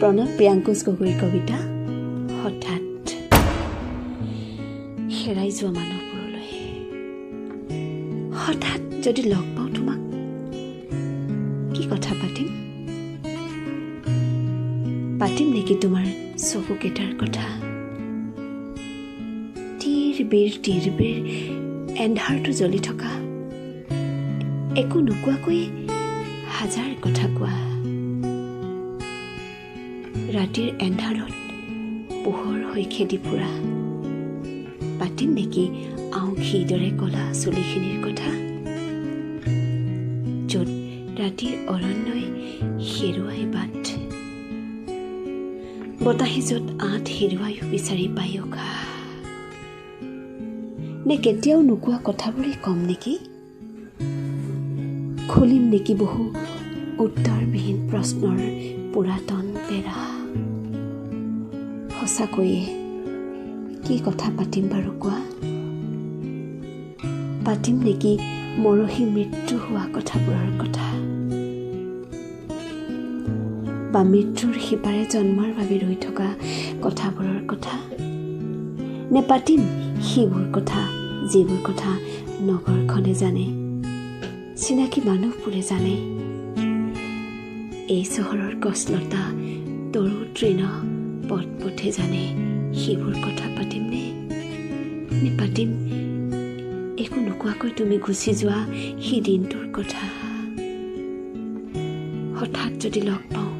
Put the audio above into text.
প্ৰণৱ প্ৰিয়াংকুশ গগৈৰ কবিতা হঠাৎ। হেৰাই যোৱা মানুহবোৰলৈ হঠাৎ যদি লগ পাওঁ তোমাক, কি কথা পাতিম? পাতিম নেকি তোমাৰ চকুকেইটাৰ কথা? টিৰ বিৰ এন্ধাৰটো জ্বলি থকা, একো নোকোৱাকৈ হাজাৰ কথা কোৱা। ৰাতিৰ এন্ধাৰত পোহৰ হৈ খেদি ফুৰা, পাতিম নেকি আউসীৰ দৰে কলা চুলিখিনিৰ কথা? য'ত ৰাতিৰ অৰণ্যই হেৰুৱাই বাট, বতাহে য'ত আঠ হেৰুৱায়ো বিচাৰি পাই উশাহ। নে কেতিয়াও নোকোৱা কথাবোৰেই কম নেকি? খুলিম নেকি বহু উত্তৰবিহীন প্ৰশ্নৰ পুৰাতন পেৰা? সঁচাকৈয়ে কি কথা পাতিম বাৰু কোৱা? পাতিম নেকি মৰহি মৃত্যু হোৱা কথাবোৰৰ কথা? বা মৃত্যুৰ সিপাৰে জন্মৰ বাবে ৰৈ থকা কথাবোৰৰ কথা? নে পাতিম সেইবোৰ কথা যিবোৰ কথা নগৰখনে জানে, চিনাকি মানুহবোৰে জানে? এই চহৰৰ গছলতা তৰু তৃণ পথ পথে জানে, সেইবোৰ কথা পাতিম নে পাতিম একো নোকোৱাকৈ তুমি গুচি যোৱা সেই দিনটোৰ কথা? হঠাৎ যদি লগ পাওঁ